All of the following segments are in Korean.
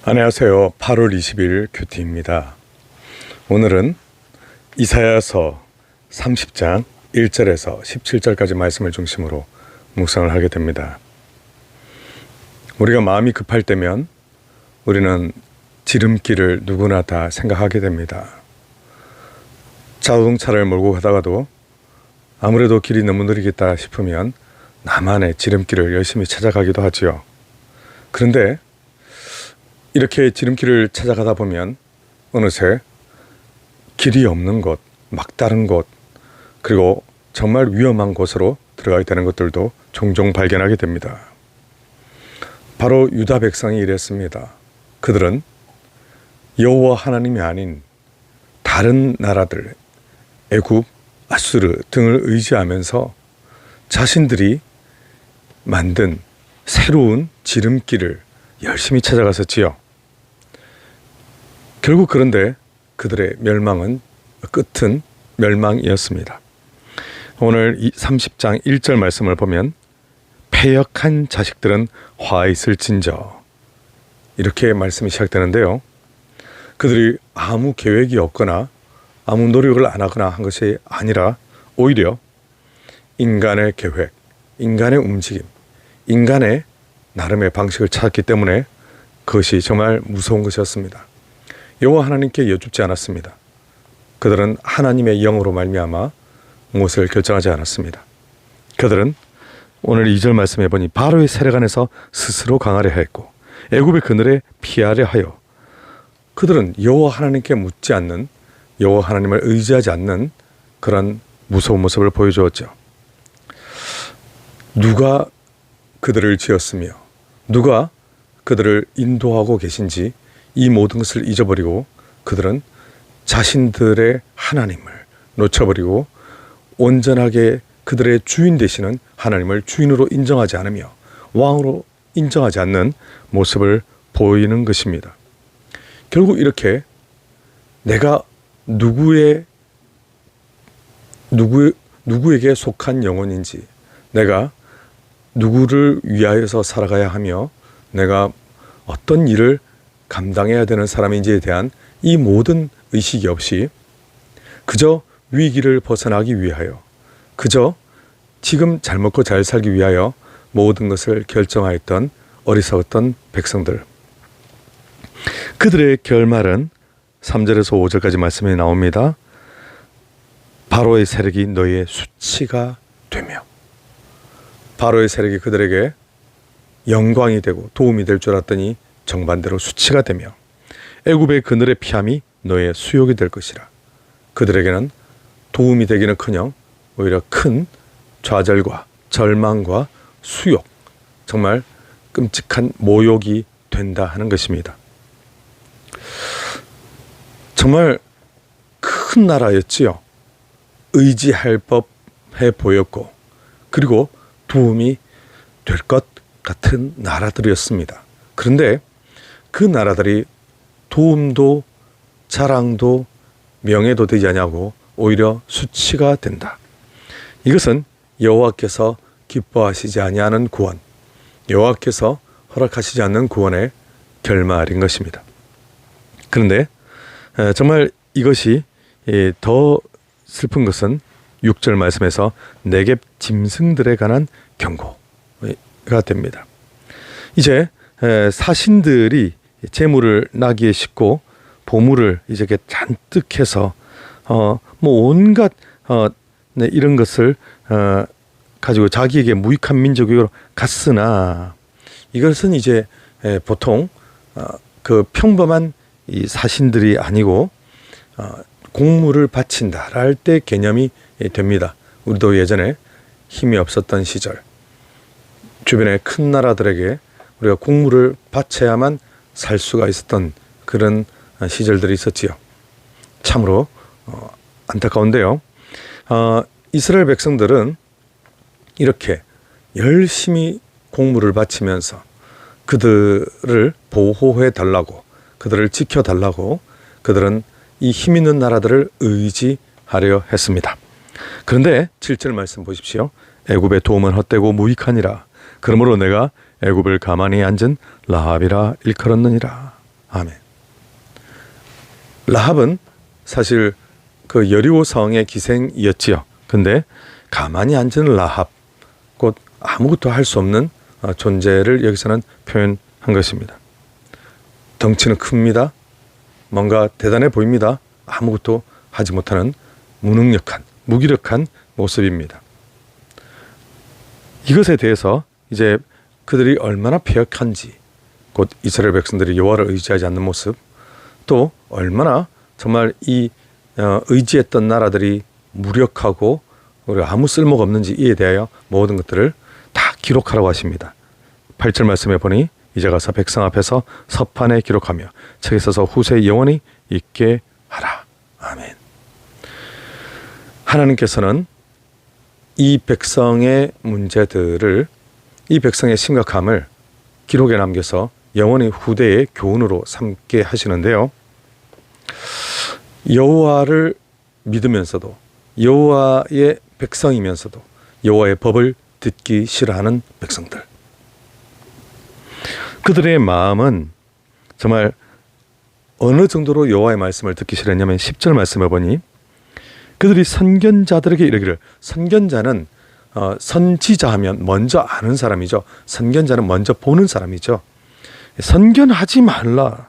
안녕하세요. 8월 20일 큐티입니다. 오늘은 이사야서 30장 1절에서 17절까지 말씀을 중심으로 묵상을 하게 됩니다. 우리가 마음이 급할 때면 우리는 지름길을 누구나 다 생각하게 됩니다. 자동차를 몰고 가다가도 아무래도 길이 너무 느리겠다 싶으면 나만의 지름길을 열심히 찾아가기도 하지요. 그런데 이렇게 지름길을 찾아가다 보면 어느새 길이 없는 곳, 막다른 곳, 그리고 정말 위험한 곳으로 들어가게 되는 것들도 종종 발견하게 됩니다. 바로 유다 백성이 이랬습니다. 그들은 여호와 하나님이 아닌 다른 나라들, 애굽, 아수르 등을 의지하면서 자신들이 만든 새로운 지름길을 열심히 찾아갔었지요. 결국 그런데 그들의 끝은 멸망이었습니다. 오늘 이 30장 1절 말씀을 보면 패역한 자식들은 화 있을진저, 이렇게 말씀이 시작되는데요. 그들이 아무 계획이 없거나 아무 노력을 안 하거나 한 것이 아니라 오히려 인간의 계획, 인간의 움직임, 인간의 나름의 방식을 찾았기 때문에 그것이 정말 무서운 것이었습니다. 여호와 하나님께 여쭙지 않았습니다. 그들은 하나님의 영으로 말미암아 무엇을 결정하지 않았습니다. 그들은 오늘 2절 말씀해 보니 바로의 세력 안에서 스스로 강하려 하였고 애굽의 그늘에 피하려 하여, 그들은 여호와 하나님께 묻지 않는, 여호와 하나님을 의지하지 않는 그런 무서운 모습을 보여주었죠. 누가 그들을 지었으며 누가 그들을 인도하고 계신지 이 모든 것을 잊어버리고 그들은 자신들의 하나님을 놓쳐버리고 온전하게 그들의 주인 되시는 하나님을 주인으로 인정하지 않으며 왕으로 인정하지 않는 모습을 보이는 것입니다. 결국 이렇게 내가 누구에게 속한 영혼인지, 내가 누구를 위하여서 살아가야 하며 내가 어떤 일을 감당해야 되는 사람인지에 대한 이 모든 의식이 없이 그저 위기를 벗어나기 위하여, 그저 지금 잘 먹고 잘 살기 위하여 모든 것을 결정하였던 어리석었던 백성들, 그들의 결말은 3절에서 5절까지 말씀이 나옵니다. 바로의 세력이 너희의 수치가 되며, 바로의 세력이 그들에게 영광이 되고 도움이 될 줄 알았더니 정반대로 수치가 되며, 애굽의 그늘의 피함이 너의 수욕이 될 것이라. 그들에게는 도움이 되기는커녕 오히려 큰 좌절과 절망과 수욕, 정말 끔찍한 모욕이 된다 하는 것입니다. 정말 큰 나라였지요. 의지할 법해 보였고 그리고 도움이 될 것 같은 나라들이었습니다. 그런데 그 나라들이 도움도 자랑도 명예도 되지 않냐고 오히려 수치가 된다. 이것은 여호와께서 기뻐하시지 아니하는 구원, 여호와께서 허락하시지 않는 구원의 결말인 것입니다. 그런데 정말 이것이 더 슬픈 것은 6절 말씀에서 네겝 짐승들에 관한 경고가 됩니다. 이제 사신들이 재물을 나귀에 싣고 보물을 이제 잔뜩 해서 온갖 이런 것을 가지고 자기에게 무익한 민족으로 갔으나, 이것은 이제 보통 그 평범한 이 사신들이 아니고 공물을 바친다 할 때 개념이 됩니다. 우리도 예전에 힘이 없었던 시절, 주변의 큰 나라들에게 우리가 공물을 바쳐야만 살 수가 있었던 그런 시절들이 있었지요. 참으로 안타까운데요. 이스라엘 백성들은 이렇게 열심히 공물을 바치면서 그들을 보호해 달라고, 그들을 지켜달라고 그들은 이 힘 있는 나라들을 의지하려 했습니다. 그런데 7절 말씀 보십시오. 애굽의 도움은 헛되고 무익하니라. 그러므로 내가 애굽을 가만히 앉은 라합이라 일컬었느니라. 아멘. 라합은 사실 그 여리고 성의 기생이었지요. 근데 가만히 앉은 라합, 곧 아무것도 할 수 없는 존재를 여기서는 표현한 것입니다. 덩치는 큽니다. 뭔가 대단해 보입니다. 아무것도 하지 못하는 무능력한, 무기력한 모습입니다. 이것에 대해서 이제 그들이 얼마나 패역한지, 곧 이스라엘 백성들이 여호와를 의지하지 않는 모습, 또 얼마나 정말 이 의지했던 나라들이 무력하고 아무 쓸모가 없는지 이에 대하여 모든 것들을 다 기록하라고 하십니다. 8절 말씀에 보니 이제 가서 백성 앞에서 서판에 기록하며 책에 써서 후세에 영원히 있게 하라. 아멘. 하나님께서는 이 백성의 문제들을, 이 백성의 심각함을 기록에 남겨서 영원히 후대의 교훈으로 삼게 하시는데요. 여호와를 믿으면서도 여호와의 백성이면서도 여호와의 법을 듣기 싫어하는 백성들, 그들의 마음은 정말 어느 정도로 여호와의 말씀을 듣기 싫었냐면 10절 말씀을 보니 그들이 선견자들에게 이르기를, 선견자는 선지자 하면 먼저 아는 사람이죠. 선견자는 먼저 보는 사람이죠. 선견하지 말라,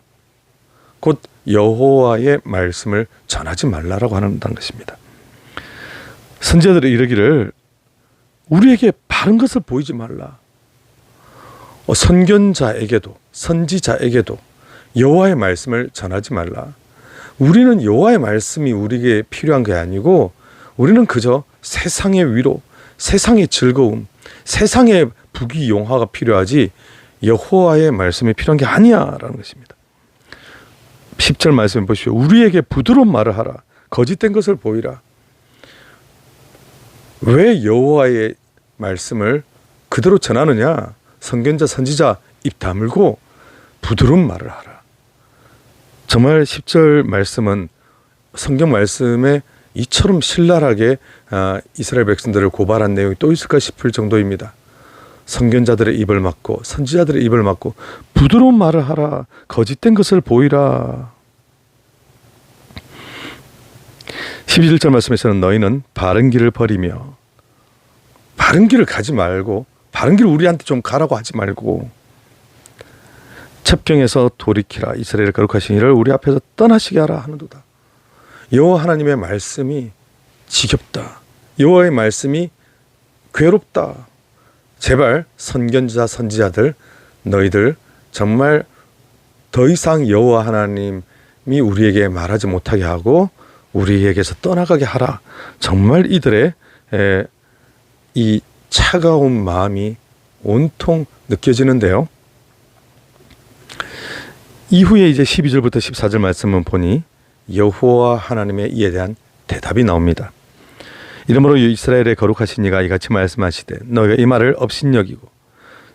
곧 여호와의 말씀을 전하지 말라라고 한다는 것입니다. 선지자들이 이르기를 우리에게 바른 것을 보이지 말라. 선견자에게도 선지자에게도 여호와의 말씀을 전하지 말라. 우리는 여호와의 말씀이 우리에게 필요한 게 아니고 우리는 그저 세상의 위로, 세상의 즐거움, 세상의 부귀영화가 필요하지 여호와의 말씀이 필요한 게 아니야 라는 것입니다. 10절 말씀해 보십시오. 우리에게 부드러운 말을 하라. 거짓된 것을 보이라. 왜 여호와의 말씀을 그대로 전하느냐? 선견자, 선지자 입 다물고 부드러운 말을 하라. 정말 10절 말씀은 성경 말씀에 이처럼 신랄하게 이스라엘 백성들을 고발한 내용이 또 있을까 싶을 정도입니다. 선견자들의 입을 막고 선지자들의 입을 막고 부드러운 말을 하라. 거짓된 것을 보이라. 11절 말씀에서는 너희는 바른 길을 버리며, 바른 길을 가지 말고, 바른 길을 우리한테 좀 가라고 하지 말고 첩경에서 돌이키라. 이스라엘을 거룩하신 이를 우리 앞에서 떠나시게 하라 하는도다. 여호와 하나님의 말씀이 지겹다. 여호와의 말씀이 괴롭다. 제발 선견자, 선지자들, 너희들 정말 더 이상 여호와 하나님이 우리에게 말하지 못하게 하고 우리에게서 떠나가게 하라. 정말 이들의 이 차가운 마음이 온통 느껴지는데요. 이후에 이제 12절부터 14절 말씀을 보니 여호와 하나님의 이에 대한 대답이 나옵니다. 이러므로 이스라엘의 거룩하신 이가 이같이 말씀하시되 너희가 이 말을 업신여기고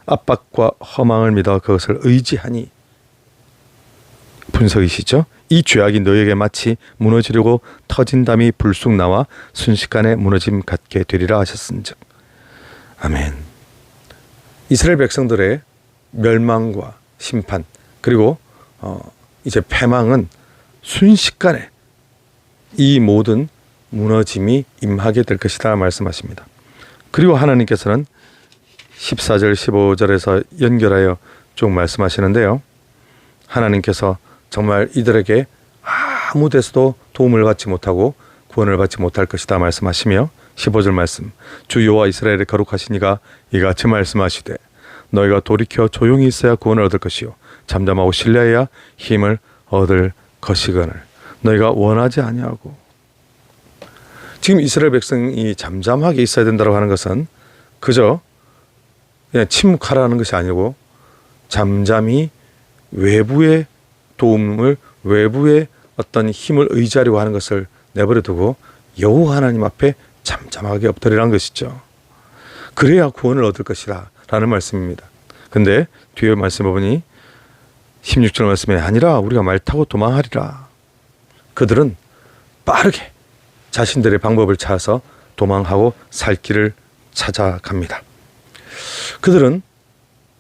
압박과 허망을 믿어 그것을 의지하니, 분석이시죠? 이 죄악이 너희에게 마치 무너지려고 터진 담이 불쑥 나와 순식간에 무너짐 같게 되리라 하셨은즉. 아멘. 이스라엘 백성들의 멸망과 심판, 그리고 이제 패망은 순식간에 이 모든 무너짐이 임하게 될 것이다 말씀하십니다. 그리고 하나님께서는 14절 15절에서 연결하여 쭉 말씀하시는데요. 하나님께서 정말 이들에게 아무 데서도 도움을 받지 못하고 구원을 받지 못할 것이다 말씀하시며 15절 말씀, 주 여호와 이스라엘의 거룩하신 이가 이같이 말씀하시되 너희가 돌이켜 조용히 있어야 구원을 얻을 것이요 잠잠하고 신뢰해야 힘을 얻을 것이거늘 너희가 원하지 아니하고. 지금 이스라엘 백성이 잠잠하게 있어야 된다고 하는 것은 그저 그냥 침묵하라는 것이 아니고 잠잠히 외부의 도움을, 외부의 어떤 힘을 의지하려고 하는 것을 내버려 두고 여호와 하나님 앞에 잠잠하게 엎드리라는 것이죠. 그래야 구원을 얻을 것이라 라는 말씀입니다. 근데 뒤에 말씀해 보니 16절 말씀에 아니라 우리가 말 타고 도망하리라. 그들은 빠르게 자신들의 방법을 찾아서 도망하고 살 길을 찾아갑니다. 그들은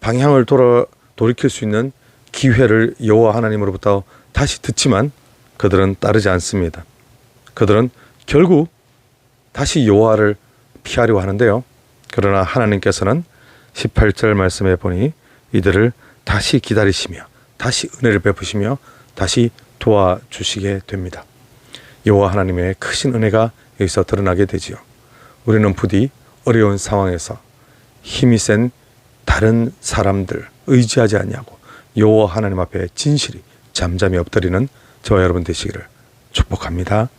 방향을 돌이킬 수 있는 기회를 여호와 하나님으로부터 다시 듣지만 그들은 따르지 않습니다. 그들은 결국 다시 여호와를 피하려 하는데요. 그러나 하나님께서는 18절 말씀에 보니 이들을 다시 기다리시며 다시 은혜를 베푸시며 다시 도와주시게 됩니다. 여호와 하나님의 크신 은혜가 여기서 드러나게 되지요. 우리는 부디 어려운 상황에서 힘이 센 다른 사람들 의지하지 않냐고 여호와 하나님 앞에 진실이 잠잠히 엎드리는 저와 여러분 되시기를 축복합니다.